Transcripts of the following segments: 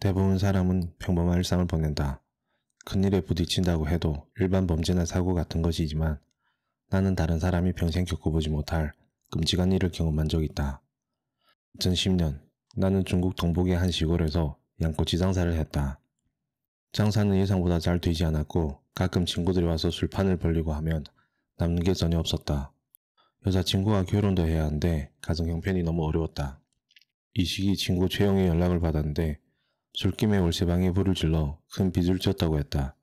대부분 사람은 평범한 일상을 보낸다. 큰일에 부딪힌다고 해도 일반 범죄나 사고 같은 것이지만 나는 다른 사람이 평생 겪어보지 못할 끔찍한 일을 경험한 적이 있다. 2010년 나는 중국 동북의 한 시골에서 양꼬치 장사를 했다. 장사는 예상보다 잘 되지 않았고 가끔 친구들이 와서 술판을 벌리고 하면 남는 게 전혀 없었다. 여자친구와 결혼도 해야 하는데 가정 형편이 너무 어려웠다. 이 시기 친구 최영의 연락을 받았는데 술김에 월세방에 불을 질러 큰 빚을 졌다고 했다.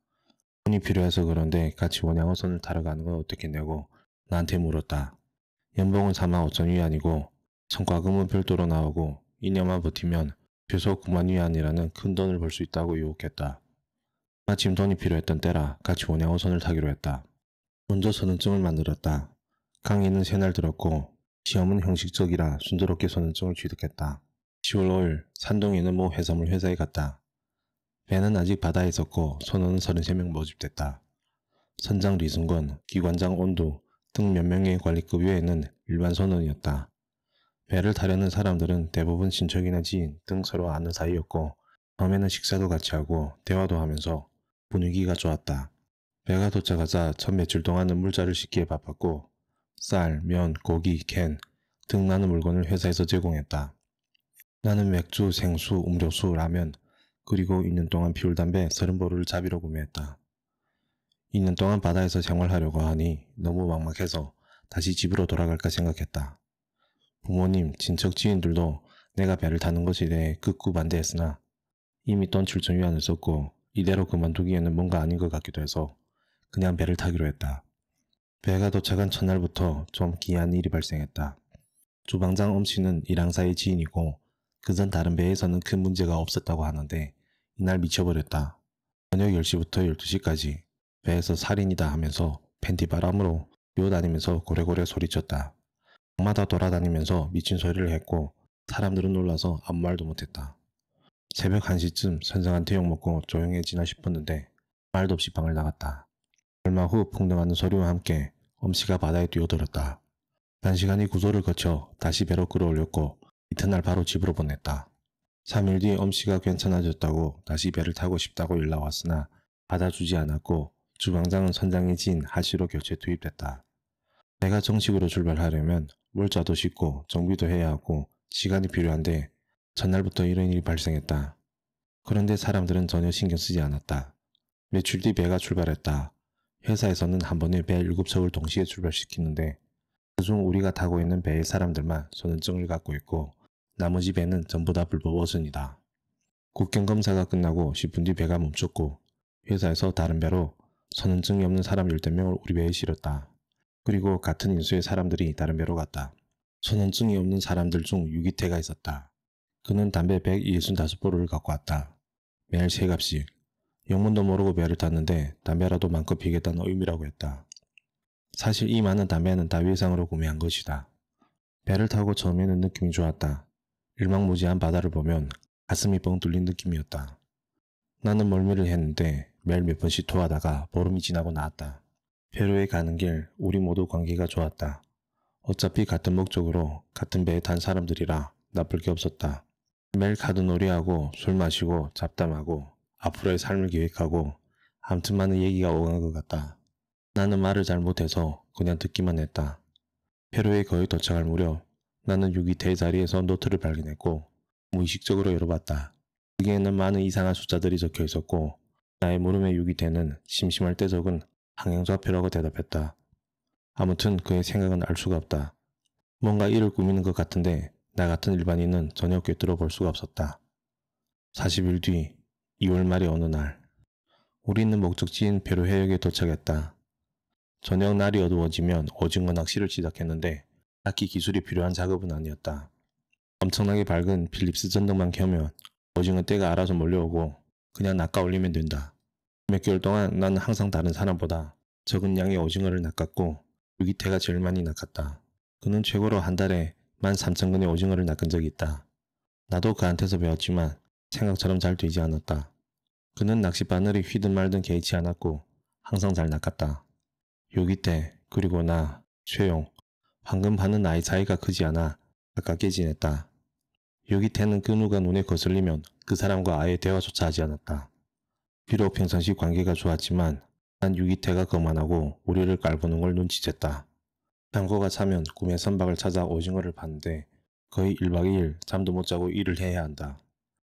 돈이 필요해서 그런데 같이 원양어선을 타러 가는 건 어떻겠냐고 나한테 물었다. 연봉은 45,000위안이고 성과금은 별도로 나오고 2년만 버티면 최소 90,000위안이라는 큰 돈을 벌 수 있다고 유혹했다. 마침 돈이 필요했던 때라 같이 원양어선을 타기로 했다. 먼저 선원증을 만들었다. 강의는 3날 들었고 시험은 형식적이라 순조롭게 선원증을 취득했다. 10월 5일 산동에 모 해산물 회사에 갔다. 배는 아직 바다에 있었고 선원은 33명 모집됐다. 선장 리승권, 기관장 온두 등 몇 명의 관리급 외에는 일반 선원이었다. 배를 타려는 사람들은 대부분 친척이나 지인 등 서로 아는 사이였고 처음에는 식사도 같이 하고 대화도 하면서 분위기가 좋았다. 배가 도착하자 첫 며칠 동안은 물자를 씻기에 바빴고 쌀, 면, 고기, 캔 등 많은 물건을 회사에서 제공했다. 나는 맥주, 생수, 음료수, 라면 그리고 2년 동안 피울 담배 30보루를 자비로 구매했다. 2년 동안 바다에서 생활하려고 하니 너무 막막해서 다시 집으로 돌아갈까 생각했다. 부모님, 친척, 지인들도 내가 배를 타는 것에 대해 극구 반대했으나 이미 돈 7,000위안을 썼고 이대로 그만두기에는 뭔가 아닌 것 같기도 해서 그냥 배를 타기로 했다. 배가 도착한 첫날부터 좀 기이한 일이 발생했다. 주방장 엄씨는 일항사의 지인이고 그전 다른 배에서는 큰 문제가 없었다고 하는데 이날 미쳐버렸다. 저녁 10시부터 12시까지 배에서 살인이다 하면서 팬티바람으로 뛰어다니면서 고래고래 소리쳤다. 방마다 돌아다니면서 미친 소리를 했고 사람들은 놀라서 아무 말도 못했다. 새벽 1시쯤 선생한테 욕먹고 조용해지나 싶었는데 말도 없이 방을 나갔다. 얼마 후 풍덩하는 소리와 함께 엄씨가 바다에 뛰어들었다. 단시간이 구조를 거쳐 다시 배로 끌어올렸고 이튿날 바로 집으로 보냈다. 3일 뒤 엄씨가 괜찮아졌다고 다시 배를 타고 싶다고 연락 왔으나 받아주지 않았고 주방장은 선장의 지인 하씨로 교체 투입됐다. 배가 정식으로 출발하려면 물자도 싣고 정비도 해야 하고 시간이 필요한데 전날부터 이런 일이 발생했다. 그런데 사람들은 전혀 신경 쓰지 않았다. 며칠 뒤 배가 출발했다. 회사에서는 한 번에 배 7척을 동시에 출발시키는데 그중 우리가 타고 있는 배의 사람들만 선원증을 갖고 있고 나머지 배는 전부 다 불법 어선이다. 국경검사가 끝나고 10분 뒤 배가 멈췄고 회사에서 다른 배로 선원증이 없는 사람 10명을 우리 배에 실었다. 그리고 같은 인수의 사람들이 다른 배로 갔다. 선원증이 없는 사람들 중 유기태가 있었다. 그는 담배 165보루를 갖고 왔다. 매일 3갑씩. 영문도 모르고 배를 탔는데 담배라도 마음껏 피겠다는 의미라고 했다. 사실 이 많은 담배는 다 외상으로 구매한 것이다. 배를 타고 처음에는 느낌이 좋았다. 일망무지한 바다를 보면 가슴이 뻥 뚫린 느낌이었다. 나는 멀미를 했는데 매일 몇 번씩 토하다가 보름이 지나고 나았다. 페루에 가는 길 우리 모두 관계가 좋았다. 어차피 같은 목적으로 같은 배에 탄 사람들이라 나쁠 게 없었다. 매일 카드놀이하고 술 마시고 잡담하고 앞으로의 삶을 계획하고 아무튼 많은 얘기가 오간 것 같다. 나는 말을 잘 못해서 그냥 듣기만 했다. 페루에 거의 도착할 무렵 나는 유기태의 자리에서 노트를 발견했고 무의식적으로 열어봤다. 거기에는 많은 이상한 숫자들이 적혀 있었고 나의 물음의 유기태는 심심할 때 적은 항행좌표라고 대답했다. 아무튼 그의 생각은 알 수가 없다. 뭔가 일을 꾸미는 것 같은데 나 같은 일반인은 전혀 꿰뚫어 볼 수가 없었다. 40일 뒤 2월 말의 어느 날 우리는 목적지인 페루 해역에 도착했다. 저녁 날이 어두워지면 오징어 낚시를 시작했는데 딱히 기술이 필요한 작업은 아니었다. 엄청나게 밝은 필립스 전등만 켜면 오징어 떼가 알아서 몰려오고 그냥 낚아 올리면 된다. 몇 개월 동안 나는 항상 다른 사람보다 적은 양의 오징어를 낚았고 유기태가 제일 많이 낚았다. 그는 최고로 한 달에 13,000근의 오징어를 낚은 적이 있다. 나도 그한테서 배웠지만 생각처럼 잘 되지 않았다. 그는 낚싯바늘이 휘든 말든 개의치 않았고 항상 잘 낚았다. 유기태 그리고 나, 최용, 황금 하는 나이 차이가 크지 않아 가깝게 지냈다. 유기태는 그 누가 눈에 거슬리면 그 사람과 아예 대화조차 하지 않았다. 비록 평상시 관계가 좋았지만 난 유기태가 거만하고 우리를 깔보는 걸 눈치챘다. 장고가 차면 꿈의 선박을 찾아 오징어를 파는데 거의 1박 2일 잠도 못 자고 일을 해야 한다.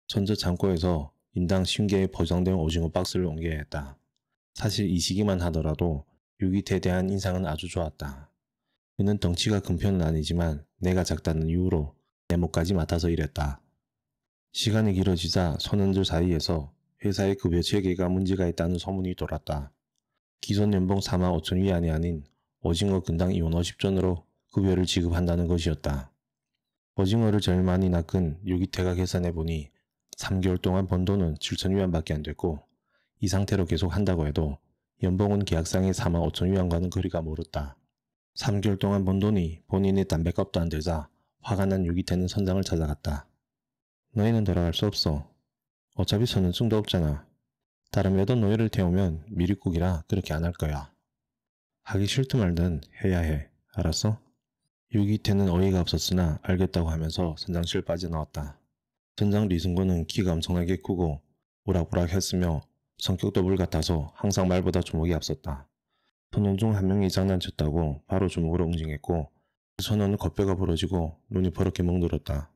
전저 창고에서 인당 50개의 포장된 오징어 박스를 옮겨야 했다. 사실 이 시기만 하더라도 유기태에 대한 인상은 아주 좋았다. 그는 덩치가 큰 편은 아니지만 내가 작다는 이유로 내 몫까지 맡아서 일했다. 시간이 길어지자 선원들 사이에서 회사의 급여 체계가 문제가 있다는 소문이 돌았다. 기존 연봉 4만 5천 위안이 아닌 오징어 근당 이원 50전으로 급여를 지급한다는 것이었다. 오징어를 제일 많이 낚은 유기태가 계산해보니 3개월 동안 번 돈은 7천 위안밖에 안 됐고 이 상태로 계속 한다고 해도 연봉은 계약상의 4만 5천 위안과는 거리가 멀었다. 3개월 동안 번 돈이 본인의 담배값도 안 되자 화가 난 유기태는 선장을 찾아갔다. 너희는 돌아갈 수 없어. 어차피 선언증도 없잖아. 다른 매던 너희를 태우면 미리국이라 그렇게 안 할 거야. 하기 싫든 말든 해야 해. 알았어? 유기태는 어이가 없었으나 알겠다고 하면서 선장실 빠져나왔다. 선장 리승곤은 키가 엄청나게 크고 우락부락했으며 성격도 불같아서 항상 말보다 주먹이 앞섰다. 선원 중 한 명이 장난쳤다고 바로 주먹으로 응징했고 그 선원은 겉배가 부러지고 눈이 버럭게 멍들었다.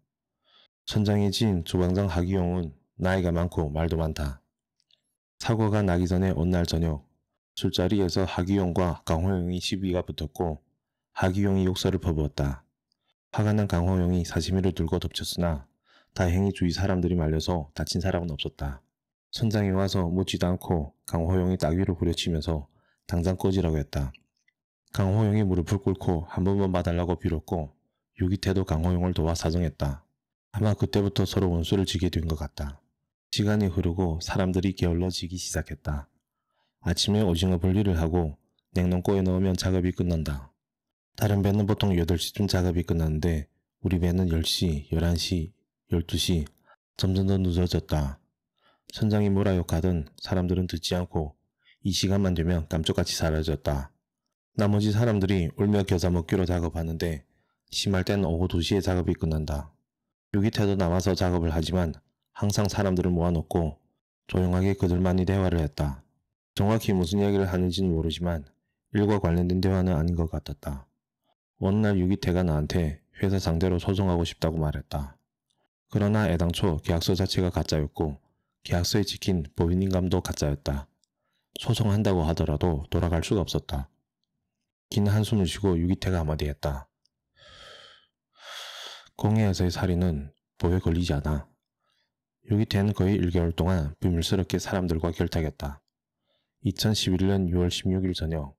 선장의 지인 조방장 하기용은 나이가 많고 말도 많다. 사고가 나기 전에 어느 날 저녁 술자리에서 하기용과 강호용이 시비가 붙었고 하기용이 욕설을 퍼부었다. 화가 난 강호용이 사시미를 들고 덮쳤으나 다행히 주위 사람들이 말려서 다친 사람은 없었다. 선장이 와서 묻지도 않고 강호용이 따귀로 부려치면서 당장 꺼지라고 했다. 강호용이 무릎을 꿇고 한 번만 봐달라고 빌었고 유기태도 강호용을 도와 사정했다. 아마 그때부터 서로 원수를 지게 된 것 같다. 시간이 흐르고 사람들이 게을러지기 시작했다. 아침에 오징어 분리를 하고 냉동고에 넣으면 작업이 끝난다. 다른 배는 보통 8시쯤 작업이 끝나는데 우리 배는 10시, 11시, 12시 점점 더 늦어졌다. 선장이 뭐라 욕하든 사람들은 듣지 않고 이 시간만 되면 깜짝같이 사라졌다. 나머지 사람들이 울며 겨자 먹기로 작업하는데 심할 땐 오후 2시에 작업이 끝난다. 유기태도 남아서 작업을 하지만 항상 사람들을 모아놓고 조용하게 그들만이 대화를 했다. 정확히 무슨 이야기를 하는지는 모르지만 일과 관련된 대화는 아닌 것 같았다. 어느 날 유기태가 나한테 회사 상대로 소송하고 싶다고 말했다. 그러나 애당초 계약서 자체가 가짜였고 계약서에 찍힌 법인인감도 가짜였다. 소송한다고 하더라도 돌아갈 수가 없었다. 긴 한숨을 쉬고 유기태가 한마디 했다. 공해에서의 살인은 법에 걸리지 않아. 유기태는 거의 1개월 동안 비밀스럽게 사람들과 결탁했다. 2011년 6월 16일 저녁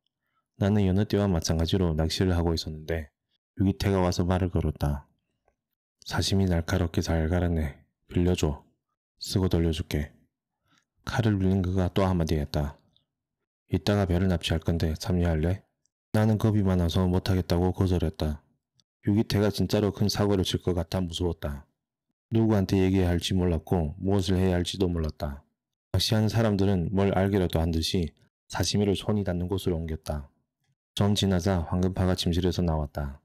나는 여느 때와 마찬가지로 낚시를 하고 있었는데 유기태가 와서 말을 걸었다. 사심이 날카롭게 잘 갈았네. 빌려줘. 쓰고 돌려줄게. 칼을 빌린 그가 또 한마디 했다. 이따가 배를 납치할 건데 참여할래? 나는 겁이 많아서 못하겠다고 거절했다. 유기태가 진짜로 큰 사고를 칠 것 같아 무서웠다. 누구한테 얘기해야 할지 몰랐고 무엇을 해야 할지도 몰랐다. 낚시하는 사람들은 뭘 알기라도 한 듯이 사시미를 손이 닿는 곳으로 옮겼다. 좀 지나자 황금파가 침실에서 나왔다.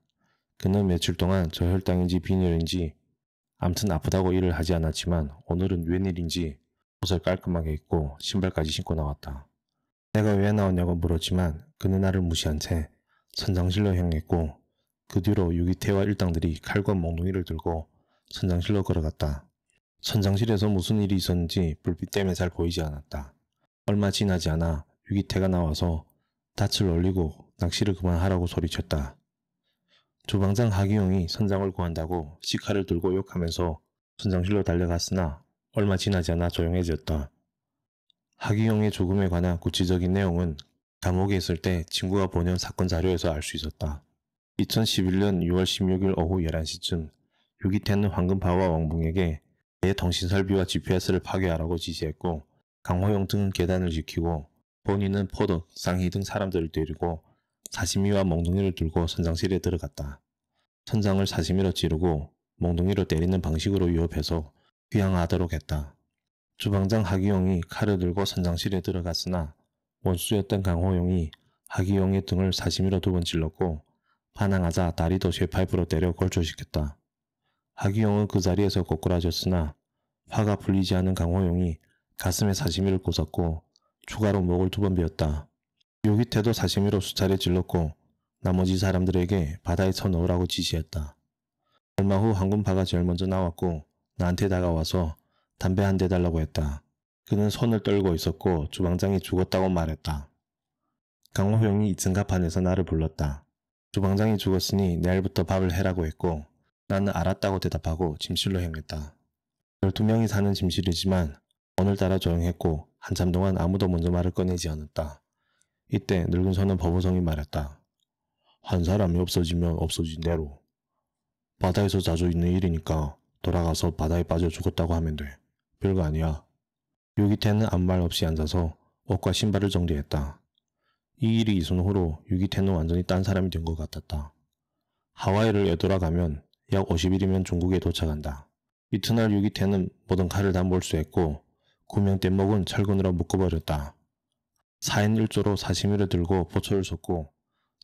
그는 며칠 동안 저 혈당인지 빈혈인지 암튼 아프다고 일을 하지 않았지만 오늘은 웬일인지 옷을 깔끔하게 입고 신발까지 신고 나왔다. 내가 왜 나왔냐고 물었지만 그는 나를 무시한 채 선장실로 향했고 그 뒤로 유기태와 일당들이 칼과 몽둥이를 들고 선장실로 걸어갔다. 선장실에서 무슨 일이 있었는지 불빛 때문에 잘 보이지 않았다. 얼마 지나지 않아 유기태가 나와서 닻을 올리고 낚시를 그만하라고 소리쳤다. 주방장 하기용이 선장을 구한다고 시칼을 들고 욕하면서 선장실로 달려갔으나 얼마 지나지 않아 조용해졌다. 하기용의 죽음에 관한 구체적인 내용은 감옥에 있을 때 친구가 보낸 사건 자료에서 알 수 있었다. 2011년 6월 16일 오후 11시쯤 유기태는 황금파와 왕붕에게 내 통신설비와 GPS를 파괴하라고 지시했고 강호용 등은 계단을 지키고 본인은 포덕, 상희 등 사람들을 데리고 사시미와 몽둥이를 들고 선장실에 들어갔다. 선장을 사시미로 찌르고 몽둥이로 때리는 방식으로 위협해서 귀양하도록 했다. 주방장 하기용이 칼을 들고 선장실에 들어갔으나 원수였던 강호용이 하기용의 등을 사시미로 2번 찔렀고 반항하자 다리도 쇠파이프로 때려 골절시켰다. 하기용은 그 자리에서 꼬꾸라졌으나 화가 풀리지 않은 강호용이 가슴에 사시미를 꽂았고 추가로 목을 2번 베었다. 요기태도 사시미로 수차례 찔렀고 나머지 사람들에게 바다에 쳐넣으라고 지시했다. 얼마 후 황금파가 제일 먼저 나왔고 나한테 다가와서 담배 한 대 달라고 했다. 그는 손을 떨고 있었고 주방장이 죽었다고 말했다. 강호용이 2층 갑판에서 나를 불렀다. 주방장이 죽었으니 내일부터 밥을 해라고 했고 나는 알았다고 대답하고 침실로 향했다. 12명이 사는 침실이지만 오늘따라 조용했고 한참 동안 아무도 먼저 말을 꺼내지 않았다. 이때 늙은 소는 버보성이 말했다. 한 사람이 없어지면 없어진 대로. 바다에서 자주 있는 일이니까 돌아가서 바다에 빠져 죽었다고 하면 돼. 별거 아니야. 유기태는 아무 말 없이 앉아서 옷과 신발을 정리했다. 이 일이 있은 후로 유기태는 완전히 딴 사람이 된 것 같았다. 하와이를 되돌아가면 약 50일이면 중국에 도착한다. 이튿날 유기태는 모든 칼을 다 몰수했고 구명된 목은 철근으로 묶어버렸다. 4인 1조로 사시미를 들고 보초를 쏟고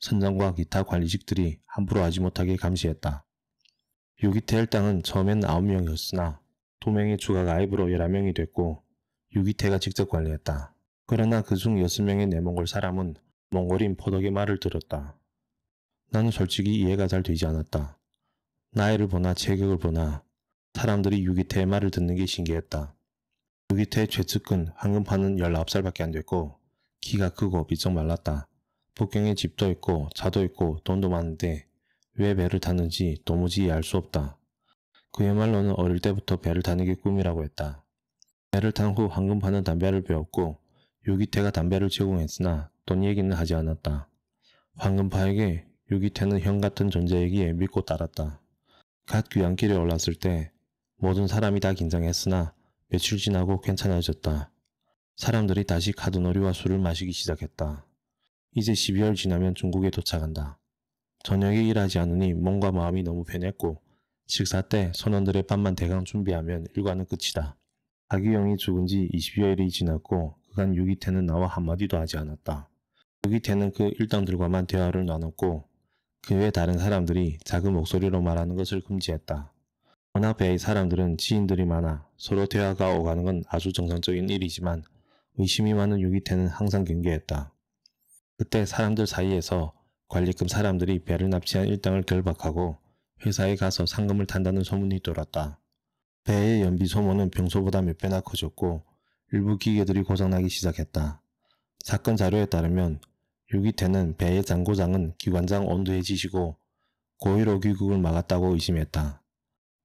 선장과 기타 관리직들이 함부로 하지 못하게 감시했다. 유기태 일당은 처음엔 9명이었으나 2명의 추가 가입으로 11명이 됐고 유기태가 직접 관리했다. 그러나 그중 6명의 내몽골 사람은 몽골인 포덕의 말을 들었다. 나는 솔직히 이해가 잘 되지 않았다. 나이를 보나 체격을 보나 사람들이 유기태의 말을 듣는 게 신기했다. 유기태의 최측근 황금파는 19살밖에 안 됐고 키가 크고 비쩍 말랐다. 북경에 집도 있고 차도 있고 돈도 많은데 왜 배를 탔는지 도무지 이해할 수 없다. 그야말로는 어릴 때부터 배를 타는 게 꿈이라고 했다. 배를 탄 후 황금파는 담배를 배웠고 유기태가 담배를 제공했으나 돈 얘기는 하지 않았다. 황금파에게 유기태는 형 같은 존재이기에 믿고 따랐다. 갓 귀향길에 올랐을 때 모든 사람이 다 긴장했으나 며칠 지나고 괜찮아졌다. 사람들이 다시 카드놀이와 술을 마시기 시작했다. 이제 12월 지나면 중국에 도착한다. 저녁에 일하지 않으니 몸과 마음이 너무 편했고 식사 때 선원들의 밥만 대강 준비하면 일과는 끝이다. 하기용이 죽은 지 20여일이 지났고 그간 유기태는 나와 한마디도 하지 않았다. 유기태는 그 일당들과만 대화를 나눴고 그 외 다른 사람들이 작은 목소리로 말하는 것을 금지했다. 워낙 배의 사람들은 지인들이 많아 서로 대화가 오가는 건 아주 정상적인 일이지만 의심이 많은 유기태는 항상 경계했다. 그때 사람들 사이에서 관리급 사람들이 배를 납치한 일당을 결박하고 회사에 가서 상금을 탄다는 소문이 돌았다. 배의 연비 소모는 평소보다 몇 배나 커졌고 일부 기계들이 고장나기 시작했다. 사건 자료에 따르면 유기태는 배의 장고장은 기관장 온두에 지시고 고의로 귀국을 막았다고 의심했다.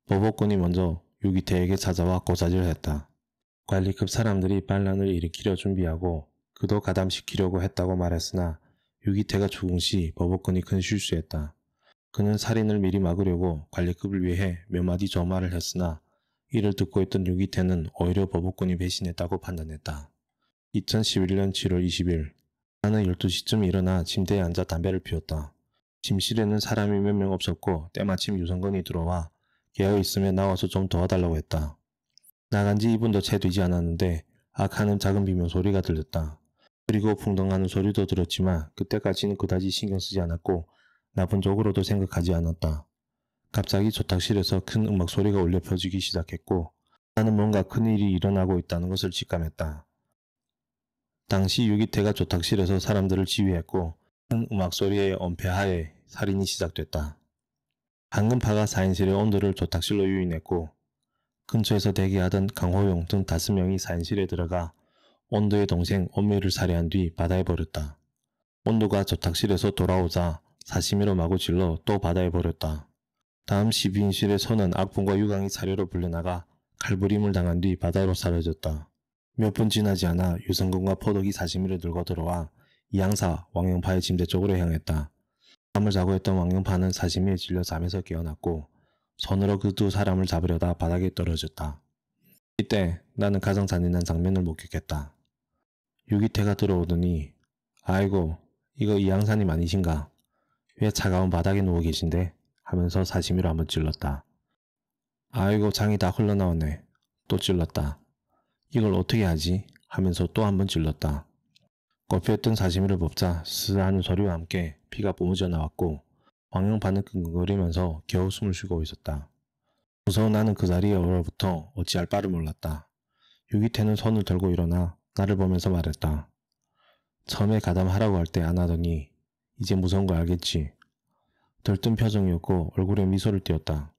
보복군이 먼저 유기태에게 찾아와 고사질했다. 관리급 사람들이 반란을 일으키려 준비하고 그도 가담시키려고 했다고 말했으나 유기태가 죽은 시 보복군이 큰 실수했다. 그는 살인을 미리 막으려고 관리급을 위해 몇 마디 조말을 했으나 이를 듣고 있던 유기태는 오히려 보복군이 배신했다고 판단했다. 2011년 7월 20일 나는 12시쯤 일어나 침대에 앉아 담배를 피웠다. 침실에는 사람이 몇 명 없었고 때마침 유성건이 들어와 깨어있으면 나와서 좀 도와달라고 했다. 나간 지 2분도 채 되지 않았는데 악하는 작은 비명소리가 들렸다. 그리고 풍덩하는 소리도 들었지만 그때까지는 그다지 신경 쓰지 않았고 나쁜 쪽으로도 생각하지 않았다. 갑자기 조탁실에서 큰 음악 소리가 울려 퍼지기 시작했고 나는 뭔가 큰일이 일어나고 있다는 것을 직감했다. 당시 유기태가 조탁실에서 사람들을 지휘했고 큰 음악 소리의 엄폐하에 살인이 시작됐다. 황금파가 4인실의 온도를 조탁실로 유인했고 근처에서 대기하던 강호용 등 5명이 4인실에 들어가 온도의 동생 온묘를 살해한 뒤 바다에 버렸다. 온도가 조탁실에서 돌아오자 사시미로 마구 질러 또 바다에 버렸다. 다음 12인실의 선은 악풍과 유강이 사료로 불려나가 칼부림을 당한 뒤 바다로 사라졌다. 몇 분 지나지 않아 유성근과 포덕이 사시미를 들고 들어와 이양사 왕영파의 침대 쪽으로 향했다. 잠을 자고 있던 왕영파는 사시미에 질려 잠에서 깨어났고 손으로 그 2사람을 잡으려다 바닥에 떨어졌다. 이때 나는 가장 잔인한 장면을 목격했다. 유기태가 들어오더니 아이고 이거 이양사님 아니신가? 왜 차가운 바닥에 누워 계신데? 하면서 사시미로 한번 찔렀다. 아이고 장이 다 흘러나오네. 또 찔렀다. 이걸 어떻게 하지? 하면서 또 한번 찔렀다. 꼽혀있던 사시미를 뽑자 스스 하는 소리와 함께 피가 뿜어져 나왔고 왕영파는 끙끙거리면서 겨우 숨을 쉬고 있었다. 무서운 나는 그 자리에 얼어붙어 어찌할 바를 몰랐다. 유기태는 손을 들고 일어나 나를 보면서 말했다. 처음에 가담하라고 할 때 안 하더니 이제 무서운 거 알겠지? 들뜬 표정이었고 얼굴에 미소를 띄었다.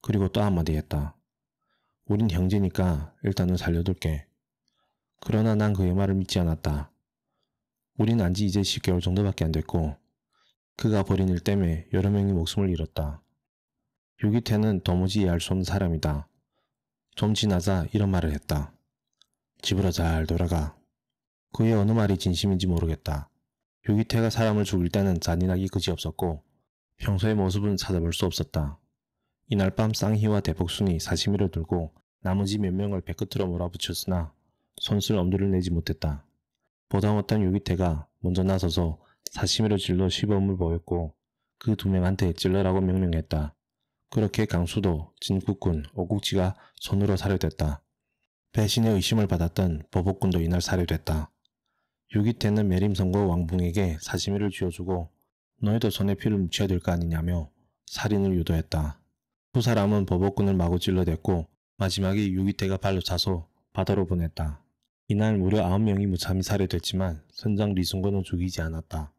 그리고 또 한마디 했다. 우린 형제니까 일단은 살려둘게. 그러나 난 그의 말을 믿지 않았다. 우린 안지 이제 10개월 정도밖에 안 됐고 그가 벌인 일 때문에 여러 명이 목숨을 잃었다. 유기태는 도무지 이해할 수 없는 사람이다. 좀 지나자 이런 말을 했다. 집으로 잘 돌아가. 그의 어느 말이 진심인지 모르겠다. 유기태가 사람을 죽일 때는 잔인하기 그지없었고 평소의 모습은 찾아볼 수 없었다. 이날 밤 쌍희와 대복순이 사시미를 들고 나머지 몇 명을 배끝으로 몰아붙였으나 손쓸 엄두를 내지 못했다. 보다 못한 유기태가 먼저 나서서 사시미를 찔러 시범을 보였고 그 두 명한테 찔러라고 명령했다. 그렇게 강수도, 진국군, 오국지가 손으로 살해됐다. 배신의 의심을 받았던 보복군도 이날 살해됐다. 유기태는 매림성과 왕붕에게 사시미를 쥐어주고 너희도 손에 피를 묻혀야 될 거 아니냐며 살인을 유도했다. 두 사람은 보복군을 마구 찔러댔고 마지막에 유기태가 발로 차서 바다로 보냈다. 이날 무려 9명이 무참히 살해됐지만 선장 리순건은 죽이지 않았다.